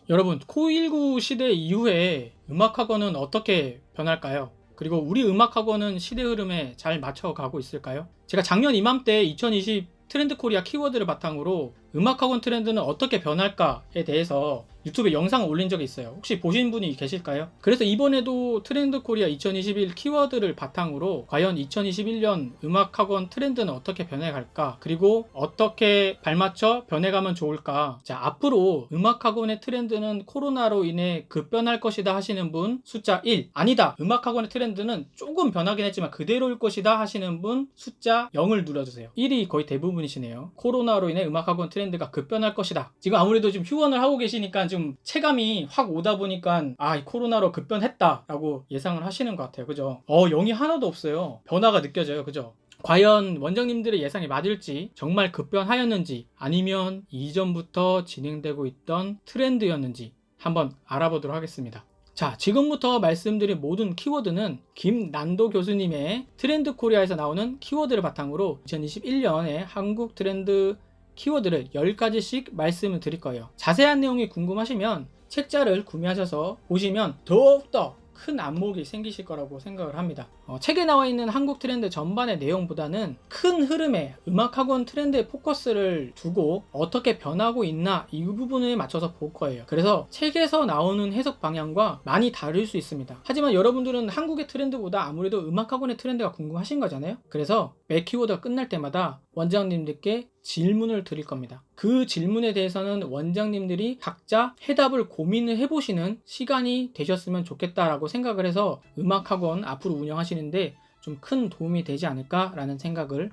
여러분, 코일9 시대 이후에 음악학원은 어떻게 변할까요? 그리고 우리 음악학원은 시대 흐름에 잘 맞춰가고 있을까요? 제가 작년 이맘때 2020 트렌드 코리아 키워드를 바탕으로 음악학원 트렌드는 어떻게 변할까에 대해서 유튜브에 영상을 올린 적이 있어요. 혹시 보신 분이 계실까요? 그래서 이번에도 트렌드 코리아 2021 키워드를 바탕으로 과연 2021년 음악학원 트렌드는 어떻게 변해갈까? 그리고 어떻게 발맞춰 변해가면 좋을까? 자, 앞으로 음악학원의 트렌드는 코로나로 인해 급변할 것이다 하시는 분 숫자 1. 아니다, 음악학원의 트렌드는 조금 변하긴 했지만 그대로일 것이다 하시는 분 숫자 0을 눌러주세요. 1이 거의 대부분이시네요. 코로나로 인해 음악학원 트렌드가 급변할 것이다. 지금 아무래도 좀 휴원을 하고 계시니까 좀 체감이 확 오다 보니까 이 코로나로 급변했다 라고 예상을 하시는 것 같아요. 그죠? 0이 하나도 없어요. 변화가 느껴져요. 그죠? 과연 원장님들의 예상이 맞을지, 정말 급변하였는지, 아니면 이전부터 진행되고 있던 트렌드였는지 한번 알아보도록 하겠습니다. 자, 지금부터 말씀드린 모든 키워드는 김난도 교수님의 트렌드 코리아에서 나오는 키워드를 바탕으로 2021년에 한국 트렌드 키워드를 10가지씩 말씀을 드릴 거예요. 자세한 내용이 궁금하시면 책자를 구매하셔서 보시면 더욱더 큰 안목이 생기실 거라고 생각을 합니다. 책에 나와 있는 한국 트렌드 전반의 내용보다는 큰 흐름에 음악학원 트렌드에 포커스를 두고 어떻게 변하고 있나 이 부분에 맞춰서 볼 거예요. 그래서 책에서 나오는 해석 방향과 많이 다를 수 있습니다. 하지만 여러분들은 한국의 트렌드보다 아무래도 음악학원의 트렌드가 궁금하신 거잖아요. 그래서 매 키워드가 끝날 때마다 원장님들께 질문을 드릴 겁니다. 그 질문에 대해서는 원장님들이 각자 해답을 고민을 해보시는 시간이 되셨으면 좋겠다라고 생각을 해서 음악학원 앞으로 운영하시는데 좀 큰 도움이 되지 않을까라는 생각을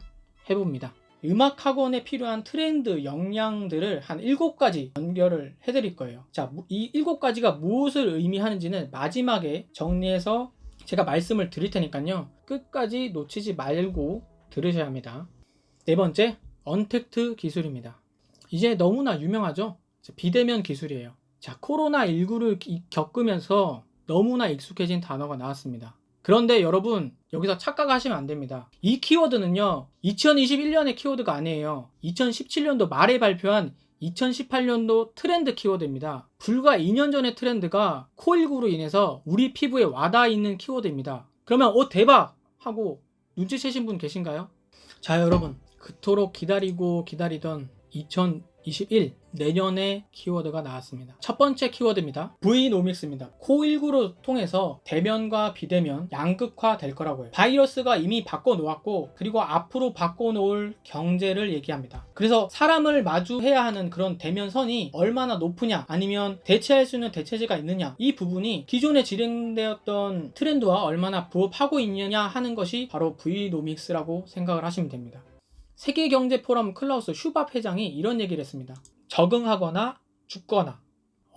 해봅니다. 음악학원에 필요한 트렌드 역량들을 한 7가지 연결을 해드릴 거예요. 자, 이 7가지가 무엇을 의미하는지는 마지막에 정리해서 제가 말씀을 드릴 테니까요. 끝까지 놓치지 말고 들으셔야 합니다. 네 번째, 언택트 기술입니다. 이제 너무나 유명하죠? 비대면 기술이에요. 자, 코로나19를 겪으면서 너무나 익숙해진 단어가 나왔습니다. 그런데 여러분, 여기서 착각하시면 안 됩니다. 이 키워드는요, 2021년의 키워드가 아니에요. 2017년도 말에 발표한 2018년도 트렌드 키워드입니다. 불과 2년 전의 트렌드가 코일9로 인해서 우리 피부에 와닿아 있는 키워드입니다. 그러면 대박! 하고 눈치채신 분 계신가요? 자, 여러분, 그토록 기다리고 기다리던 2021 내년의 키워드가 나왔습니다. 첫 번째 키워드입니다. Vnomics입니다. 코일9로 통해서 대면과 비대면 양극화 될 거라고 해요. 바이러스가 이미 바꿔놓았고 그리고 앞으로 바꿔놓을 경제를 얘기합니다. 그래서 사람을 마주해야 하는 그런 대면선이 얼마나 높으냐, 아니면 대체할 수 있는 대체제가 있느냐, 이 부분이 기존에 진행되었던 트렌드와 얼마나 부합하고 있느냐 하는 것이 바로 Vnomics라고 생각을 하시면 됩니다. 세계경제포럼 클라우스 슈밥 회장이 이런 얘기를 했습니다. 적응하거나 죽거나.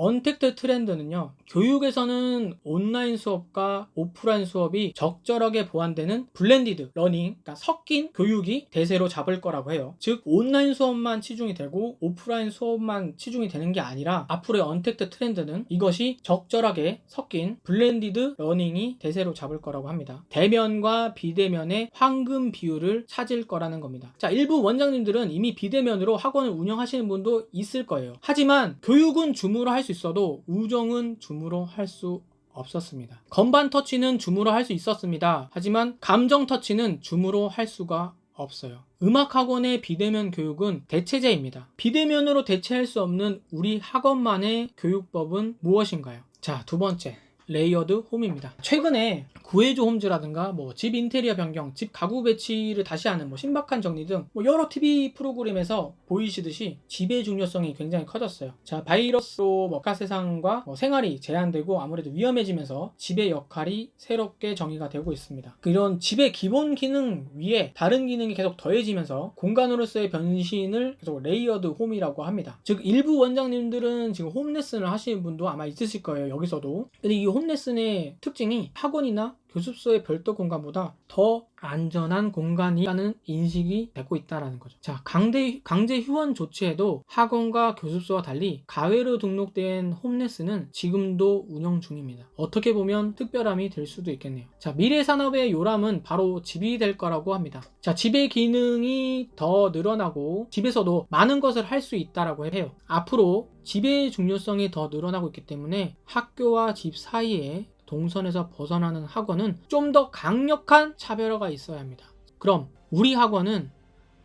언택트 트렌드는요, 교육에서는 온라인 수업과 오프라인 수업이 적절하게 보완되는 블렌디드 러닝, 그러니까 섞인 교육이 대세로 잡을 거라고 해요. 즉, 온라인 수업만 치중이 되고 오프라인 수업만 치중이 되는 게 아니라 앞으로의 언택트 트렌드는 이것이 적절하게 섞인 블렌디드 러닝이 대세로 잡을 거라고 합니다. 대면과 비대면의 황금 비율을 찾을 거라는 겁니다. 자, 일부 원장님들은 이미 비대면으로 학원을 운영하시는 분도 있을 거예요. 하지만 교육은 줌으로 할 수 있어도 우정은 줌으로 할 수 없었습니다. 건반 터치는 줌으로 할 수 있었습니다. 하지만 감정 터치는 줌으로 할 수가 없어요. 음악학원의 비대면 교육은 대체제입니다. 비대면으로 대체할 수 없는 우리 학원만의 교육법은 무엇인가요? 자, 두 번째, 레이어드 홈입니다. 최근에 구해줘 홈즈라든가 집 인테리어 변경, 집 가구 배치를 다시 하는 신박한 정리 등 여러 TV 프로그램에서 보이시듯이 집의 중요성이 굉장히 커졌어요. 자, 바이러스로 바깥 세상과 생활이 제한되고 아무래도 위험해지면서 집의 역할이 새롭게 정의가 되고 있습니다. 이런 집의 기본 기능 위에 다른 기능이 계속 더해지면서 공간으로서의 변신을 계속 레이어드 홈이라고 합니다. 즉, 일부 원장님들은 지금 홈레슨을 하시는 분도 아마 있으실 거예요. 여기서도. 근데 이 홈레슨의 특징이 학원이나 교습소의 별도 공간보다 더 안전한 공간이라는 인식이 되고 있다는 거죠. 자, 강제 휴원 조치에도 학원과 교습소와 달리 가외로 등록된 홈레스는 지금도 운영 중입니다. 어떻게 보면 특별함이 될 수도 있겠네요. 자, 미래 산업의 요람은 바로 집이 될 거라고 합니다. 자, 집의 기능이 더 늘어나고 집에서도 많은 것을 할 수 있다라고 해요. 앞으로 집의 중요성이 더 늘어나고 있기 때문에 학교와 집 사이에 동선에서 벗어나는 학원은 좀 더 강력한 차별화가 있어야 합니다. 그럼 우리 학원은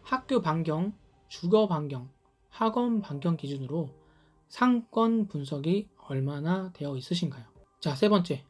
학교 반경, 주거 반경, 학원 반경 기준으로 상권 분석이 얼마나 되어 있으신가요? 자, 세 번째.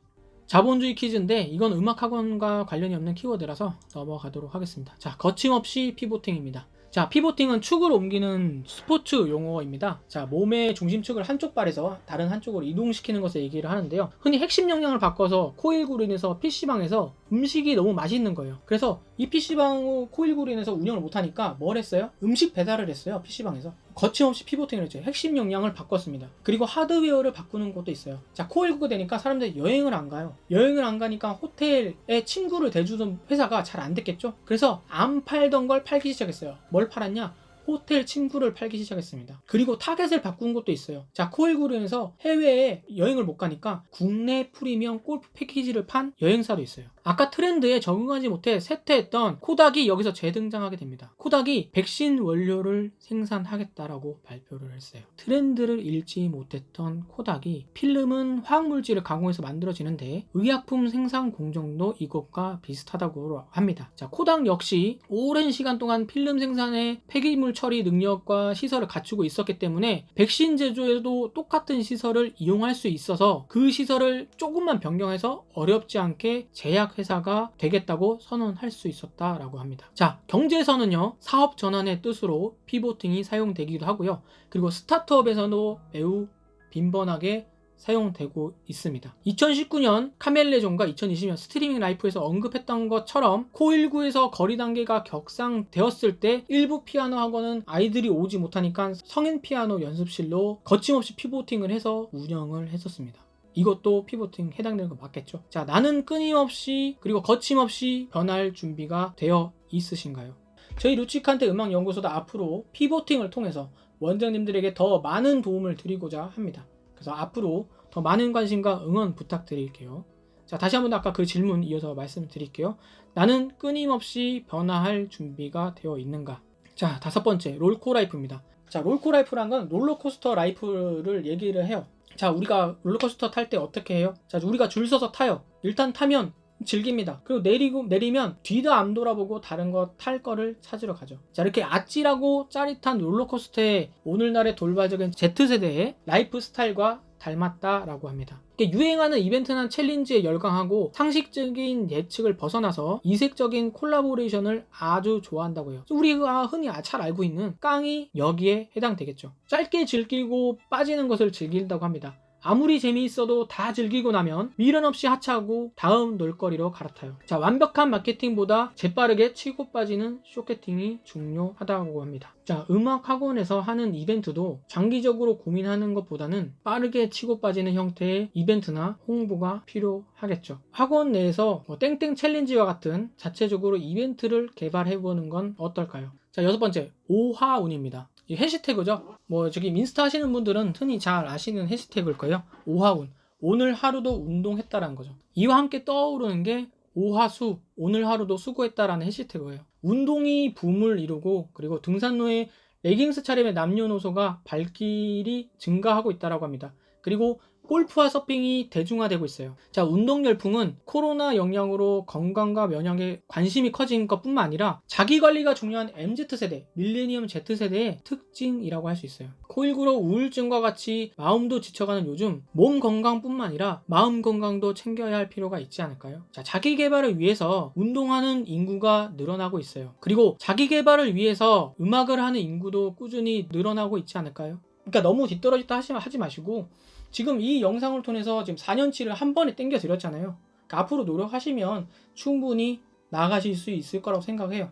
자본주의 퀴즈인데 이건 음악학원과 관련이 없는 키워드라서 넘어가도록 하겠습니다. 자, 거침없이 피보팅입니다. 자, 피보팅은 축을 옮기는 스포츠 용어입니다. 자, 몸의 중심축을 한쪽 발에서 다른 한쪽으로 이동시키는 것을 얘기를 하는데요. 흔히 핵심 역량을 바꿔서 코일구로 인해서 PC방에서 음식이 너무 맛있는 거예요. 그래서 이 PC방 코일구로 인해서 운영을 못하니까 뭘 했어요? 음식 배달을 했어요. PC방에서. 거침없이 피보팅을 했죠. 핵심 역량을 바꿨습니다. 그리고 하드웨어를 바꾸는 것도 있어요. 자, 코일구가 되니까 사람들이 여행을 안 가요. 여행을 안 가니까 호텔에 침구를 대주던 회사가 잘 안 됐겠죠? 그래서 안 팔던 걸 팔기 시작했어요. 뭘 팔았냐? 호텔 침구를 팔기 시작했습니다. 그리고 타겟을 바꾼 것도 있어요. 자, 코일구로 인해서 해외에 여행을 못 가니까 국내 프리미엄 골프 패키지를 판 여행사도 있어요. 아까 트렌드에 적응하지 못해 쇠퇴했던 코닥이 여기서 재등장하게 됩니다. 코닥이 백신 원료를 생산하겠다라고 발표를 했어요. 트렌드를 읽지 못했던 코닥이 필름은 화학물질을 가공해서 만들어지는데 의약품 생산 공정도 이것과 비슷하다고 합니다. 자, 코닥 역시 오랜 시간 동안 필름 생산에 폐기물 처리 능력과 시설을 갖추고 있었기 때문에 백신 제조에도 똑같은 시설을 이용할 수 있어서 그 시설을 조금만 변경해서 어렵지 않게 제약 회사가 되겠다고 선언할 수 있었다라고 합니다. 자, 경제에서는요, 사업 전환의 뜻으로 피보팅이 사용되기도 하고요. 그리고 스타트업에서도 매우 빈번하게 사용되고 있습니다. 2019년 카멜레존과 2020년 스트리밍 라이프에서 언급했던 것처럼 코19에서 거리 단계가 격상되었을 때 일부 피아노 학원은 아이들이 오지 못하니까 성인 피아노 연습실로 거침없이 피보팅을 해서 운영을 했었습니다. 이것도 피보팅 해당되는 거 맞겠죠? 자, 나는 끊임없이 그리고 거침없이 변할 준비가 되어 있으신가요? 저희 루치칸테 음악연구소도 앞으로 피보팅을 통해서 원장님들에게 더 많은 도움을 드리고자 합니다. 그래서 앞으로 더 많은 관심과 응원 부탁드릴게요. 자, 다시 한번 아까 그 질문 이어서 말씀드릴게요. 나는 끊임없이 변화할 준비가 되어 있는가? 자, 다섯 번째, 롤코 라이프입니다. 자, 롤코 라이프란 건 롤러코스터 라이프를 얘기를 해요. 자, 우리가 롤러코스터 탈 때 어떻게 해요? 자, 우리가 줄 서서 타요. 일단 타면 즐깁니다. 그리고 내리면 뒤도 안 돌아보고 다른 거 탈 거를 찾으러 가죠. 자, 이렇게 아찔하고 짜릿한 롤러코스터의 오늘날의 돌발적인 Z세대의 라이프 스타일과 닮았다라고 합니다. 유행하는 이벤트나 챌린지에 열광하고 상식적인 예측을 벗어나서 이색적인 콜라보레이션을 아주 좋아한다고 해요. 우리가 흔히 잘 알고 있는 깡이 여기에 해당되겠죠. 짧게 즐기고 빠지는 것을 즐긴다고 합니다. 아무리 재미있어도 다 즐기고 나면 미련 없이 하차하고 다음 놀거리로 갈아타요. 자, 완벽한 마케팅보다 재빠르게 치고 빠지는 쇼케팅이 중요하다고 합니다. 자, 음악 학원에서 하는 이벤트도 장기적으로 고민하는 것보다는 빠르게 치고 빠지는 형태의 이벤트나 홍보가 필요하겠죠. 학원 내에서 땡땡 챌린지와 같은 자체적으로 이벤트를 개발해보는 건 어떨까요? 자, 여섯 번째, 오하운입니다. 이 해시태그죠. 저기 인스타 하시는 분들은 흔히 잘 아시는 해시태그일 거예요. 오하운. 오늘 하루도 운동했다라는 거죠. 이와 함께 떠오르는 게 오하수. 오늘 하루도 수고했다라는 해시태그예요. 운동이 붐을 이루고 그리고 등산로에 레깅스 차림의 남녀노소가 발길이 증가하고 있다라고 합니다. 그리고 골프와 서핑이 대중화되고 있어요. 자, 운동 열풍은 코로나 영향으로 건강과 면역에 관심이 커진 것뿐만 아니라 자기관리가 중요한 MZ세대, 밀레니엄 Z세대의 특징이라고 할 수 있어요. 코일구로 우울증과 같이 마음도 지쳐가는 요즘 몸 건강뿐만 아니라 마음 건강도 챙겨야 할 필요가 있지 않을까요? 자, 자기 개발을 위해서 운동하는 인구가 늘어나고 있어요. 그리고 자기 개발을 위해서 음악을 하는 인구도 꾸준히 늘어나고 있지 않을까요? 그러니까 너무 뒤떨어졌다 하지 마시고 지금 이 영상을 통해서 지금 4년치를 한 번에 땡겨 드렸잖아요. 그러니까 앞으로 노력하시면 충분히 나아가실 수 있을 거라고 생각해요.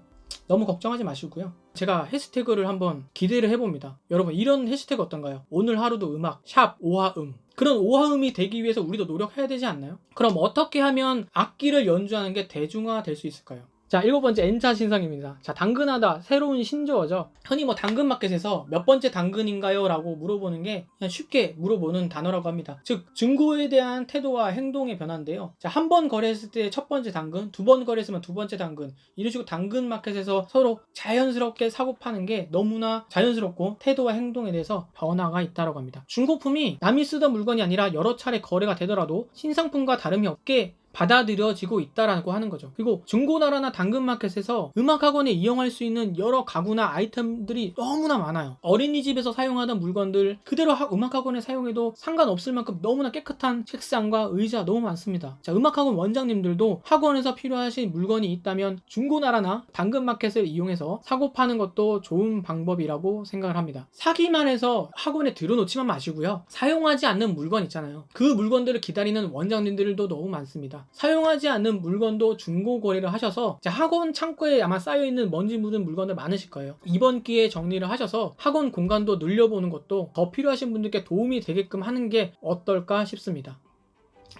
너무 걱정하지 마시고요. 제가 해시태그를 한번 기대를 해봅니다. 여러분, 이런 해시태그 어떤가요? 오늘 하루도 음악 샵 오하음. 그런 오화음이 되기 위해서 우리도 노력해야 되지 않나요? 그럼 어떻게 하면 악기를 연주하는 게 대중화될 수 있을까요? 자, 7번째 N차 신상입니다. 자, 당근하다. 새로운 신조어죠. 흔히 뭐 당근마켓에서 몇 번째 당근인가요? 라고 물어보는 게 그냥 쉽게 물어보는 단어라고 합니다. 즉, 중고에 대한 태도와 행동의 변화인데요. 자, 한 번 거래했을 때 첫 번째 당근, 두 번 거래했으면 두 번째 당근, 이런 식으로 당근마켓에서 서로 자연스럽게 사고 파는 게 너무나 자연스럽고 태도와 행동에 대해서 변화가 있다고 합니다. 중고품이 남이 쓰던 물건이 아니라 여러 차례 거래가 되더라도 신상품과 다름이 없게 받아들여지고 있다라고 하는 거죠. 그리고 중고나라나 당근마켓에서 음악학원에 이용할 수 있는 여러 가구나 아이템들이 너무나 많아요. 어린이집에서 사용하던 물건들 그대로 음악학원에 사용해도 상관없을 만큼 너무나 깨끗한 책상과 의자 너무 많습니다. 자, 음악학원 원장님들도 학원에서 필요하신 물건이 있다면 중고나라나 당근마켓을 이용해서 사고 파는 것도 좋은 방법이라고 생각을 합니다. 사기만 해서 학원에 들여놓지만 마시고요. 사용하지 않는 물건 있잖아요. 그 물건들을 기다리는 원장님들도 너무 많습니다. 사용하지 않는 물건도 중고 거래를 하셔서 학원 창고에 아마 쌓여있는 먼지 묻은 물건들 많으실 거예요. 이번 기회에 정리를 하셔서 학원 공간도 늘려보는 것도 더 필요하신 분들께 도움이 되게끔 하는 게 어떨까 싶습니다.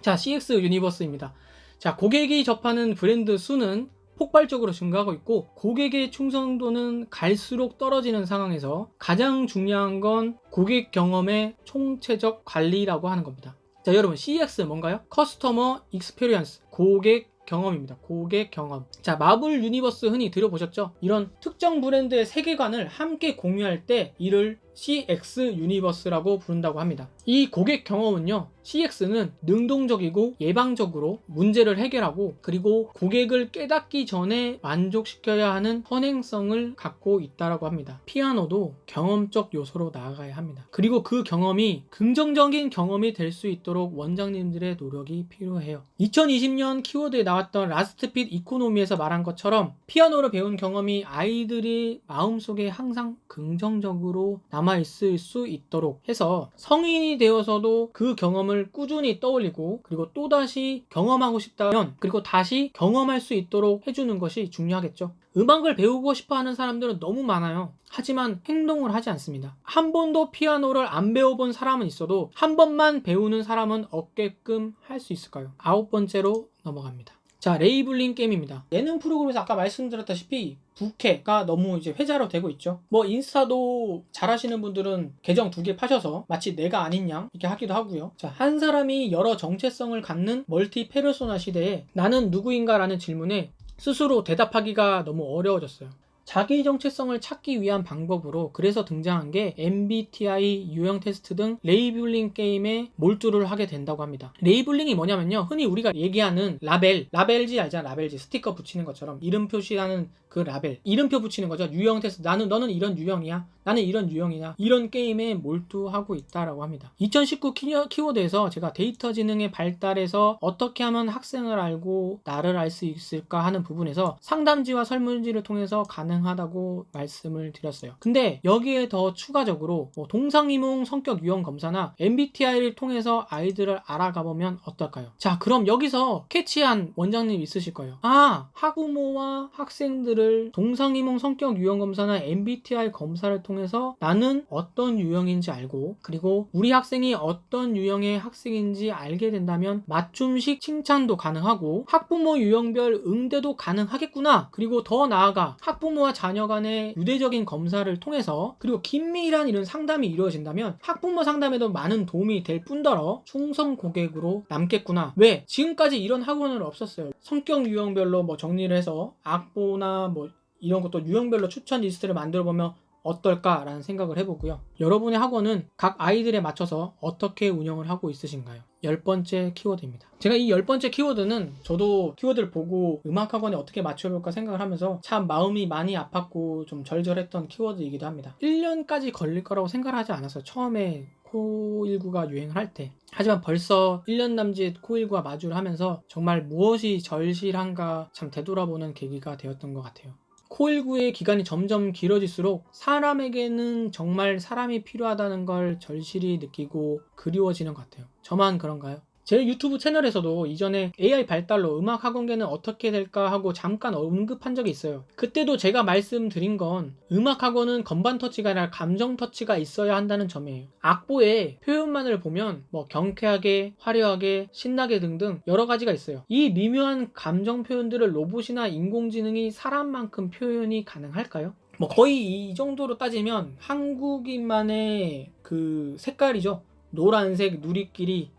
자, CX 유니버스입니다. 자, 고객이 접하는 브랜드 수는 폭발적으로 증가하고 있고 고객의 충성도는 갈수록 떨어지는 상황에서 가장 중요한 건 고객 경험의 총체적 관리라고 하는 겁니다. 자, 여러분, CX 뭔가요? 커스터머 익스피리언스, 고객 경험입니다. 고객 경험. 자, 마블 유니버스 흔히 들어보셨죠? 이런 특정 브랜드의 세계관을 함께 공유할 때 이를 CX 유니버스라고 부른다고 합니다. 이 고객 경험은요, CX는 능동적이고 예방적으로 문제를 해결하고 그리고 고객을 깨닫기 전에 만족시켜야 하는 선행성을 갖고 있다고 합니다. 피아노도 경험적 요소로 나아가야 합니다. 그리고 그 경험이 긍정적인 경험이 될 수 있도록 원장님들의 노력이 필요해요. 2020년 키워드에 나왔던 라스트핏 이코노미에서 말한 것처럼 피아노를 배운 경험이 아이들이 마음속에 항상 긍정적으로 남아있을 수 있도록 해서 성인이 되어서도 그 경험을 꾸준히 떠올리고 그리고 또다시 경험하고 싶다면 그리고 다시 경험할 수 있도록 해주는 것이 중요하겠죠. 음악을 배우고 싶어 하는 사람들은 너무 많아요. 하지만 행동을 하지 않습니다. 한 번도 피아노를 안 배워본 사람은 있어도 한 번만 배우는 사람은 없게끔 할 수 있을까요? 9번째로 넘어갑니다. 자, 레이블링 게임입니다. 예능 프로그램에서 아까 말씀드렸다시피 부캐가 너무 이제 회자로 되고 있죠. 뭐 인스타도 잘하시는 분들은 계정 2개 파셔서 마치 내가 아닌 양 이렇게 하기도 하고요. 자, 한 사람이 여러 정체성을 갖는 멀티 페르소나 시대에 나는 누구인가 라는 질문에 스스로 대답하기가 너무 어려워졌어요. 자기 정체성을 찾기 위한 방법으로 그래서 등장한 게 MBTI 유형 테스트 등 레이블링 게임에 몰두를 하게 된다고 합니다. 레이블링이 뭐냐면요, 흔히 우리가 얘기하는 라벨지 알잖아. 라벨지 스티커 붙이는 것처럼 이름 표시하는 그 라벨, 이름표 붙이는 거죠. 유형 테스트, 너는 이런 유형이야, 나는 이런 유형이냐, 이런 게임에 몰두하고 있다라고 합니다. 2019 키워드에서 제가 데이터 지능의 발달에서 어떻게 하면 학생을 알고 나를 알 수 있을까 하는 부분에서 상담지와 설문지를 통해서 가능하다고 말씀을 드렸어요. 근데 여기에 더 추가적으로 동상이몽 성격 유형 검사나 MBTI를 통해서 아이들을 알아가보면 어떨까요? 자, 그럼 여기서 캐치한 원장님 있으실 거예요. 학부모와 학생들을 동상이몽 성격 유형 검사나 MBTI 검사를 통해서 나는 어떤 유형인지 알고 그리고 우리 학생이 어떤 유형의 학생인지 알게 된다면 맞춤식 칭찬도 가능하고 학부모 유형별 응대도 가능하겠구나. 그리고 더 나아가 학부모와 자녀 간의 유대적인 검사를 통해서 그리고 긴밀한 이런 상담이 이루어진다면 학부모 상담에도 많은 도움이 될 뿐더러 충성 고객으로 남겠구나. 왜? 지금까지 이런 학원은 없었어요. 성격 유형별로 정리를 해서 악보나 이런 것도 유형별로 추천 리스트를 만들어 보면 어떨까라는 생각을 해보고요. 여러분의 학원은 각 아이들에 맞춰서 어떻게 운영을 하고 있으신가요? 10번째 키워드입니다. 제가 이 10번째 키워드는 저도 키워드를 보고 음악학원에 어떻게 맞춰볼까 생각을 하면서 참 마음이 많이 아팠고 좀 절절했던 키워드이기도 합니다. 1년까지 걸릴 거라고 생각을 하지 않았어요. 처음에 코19가 유행을 할 때. 하지만 벌써 1년 남짓 코19와 마주를 하면서 정말 무엇이 절실한가 참 되돌아보는 계기가 되었던 것 같아요. 코19의 기간이 점점 길어질수록 사람에게는 정말 사람이 필요하다는 걸 절실히 느끼고 그리워지는 것 같아요. 저만 그런가요? 제 유튜브 채널에서도 이전에 AI 발달로 음악학원계는 어떻게 될까 하고 잠깐 언급한 적이 있어요. 그때도 제가 말씀드린 건 음악학원은 건반 터치가 아니라 감정 터치가 있어야 한다는 점이에요. 악보의 표현만을 보면 뭐 경쾌하게, 화려하게, 신나게 등등 여러 가지가 있어요. 이 미묘한 감정 표현들을 로봇이나 인공지능이 사람만큼 표현이 가능할까요? 뭐 거의 이 정도로 따지면 한국인만의 그 색깔이죠. 노란색, 노리끼리,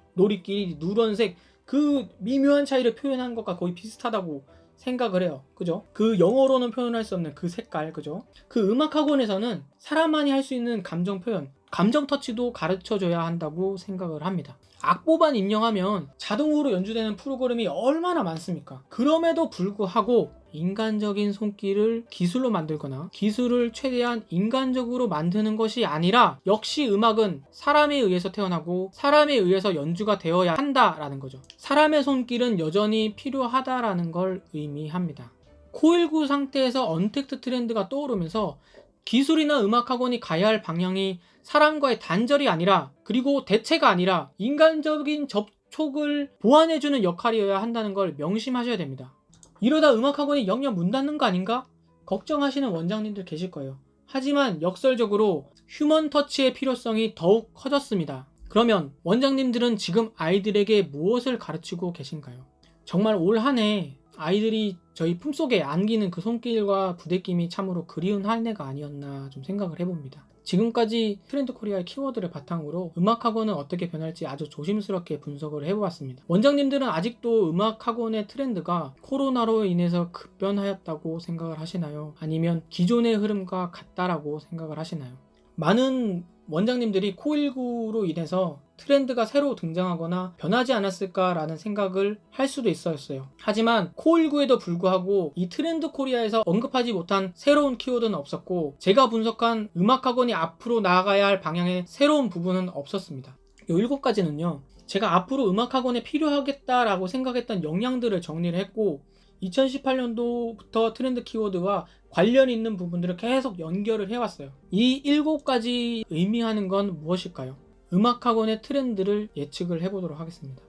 누런색, 그 미묘한 차이를 표현한 것과 거의 비슷하다고 생각을 해요. 그죠? 그 영어로는 표현할 수 없는 그 색깔, 그죠? 그 음악학원에서는 사람만이 할 수 있는 감정 표현, 감정 터치도 가르쳐줘야 한다고 생각을 합니다. 악보만 입력하면 자동으로 연주되는 프로그램이 얼마나 많습니까? 그럼에도 불구하고 인간적인 손길을 기술로 만들거나 기술을 최대한 인간적으로 만드는 것이 아니라 역시 음악은 사람에 의해서 태어나고 사람에 의해서 연주가 되어야 한다라는 거죠. 사람의 손길은 여전히 필요하다라는 걸 의미합니다. 코일9 상태에서 언택트 트렌드가 떠오르면서 기술이나 음악학원이 가야 할 방향이 사람과의 단절이 아니라, 그리고 대체가 아니라 인간적인 접촉을 보완해주는 역할이어야 한다는 걸 명심하셔야 됩니다. 이러다 음악학원이 영영 문 닫는 거 아닌가? 걱정하시는 원장님들 계실 거예요. 하지만 역설적으로 휴먼 터치의 필요성이 더욱 커졌습니다. 그러면 원장님들은 지금 아이들에게 무엇을 가르치고 계신가요? 정말 올 한 해 아이들이 저희 품속에 안기는 그 손길과 부대낌이 참으로 그리운 한 해가 아니었나 좀 생각을 해봅니다. 지금까지 트렌드 코리아의 키워드를 바탕으로 음악학원은 어떻게 변할지 아주 조심스럽게 분석을 해보았습니다. 원장님들은 아직도 음악학원의 트렌드가 코로나로 인해서 급변하였다고 생각을 하시나요? 아니면 기존의 흐름과 같다라고 생각을 하시나요? 많은 원장님들이 코일9로 인해서 트렌드가 새로 등장하거나 변하지 않았을까라는 생각을 할 수도 있었어요. 하지만 코일9에도 불구하고 이 트렌드 코리아에서 언급하지 못한 새로운 키워드는 없었고, 제가 분석한 음악학원이 앞으로 나아가야 할 방향의 새로운 부분은 없었습니다. 이 7가지는요, 제가 앞으로 음악학원에 필요하겠다라고 생각했던 역량들을 정리를 했고, 2018년도부터 트렌드 키워드와 관련 있는 부분들을 계속 연결을 해왔어요. 이 7가지 의미하는 건 무엇일까요? 음악학원의 트렌드를 예측을 해보도록 하겠습니다.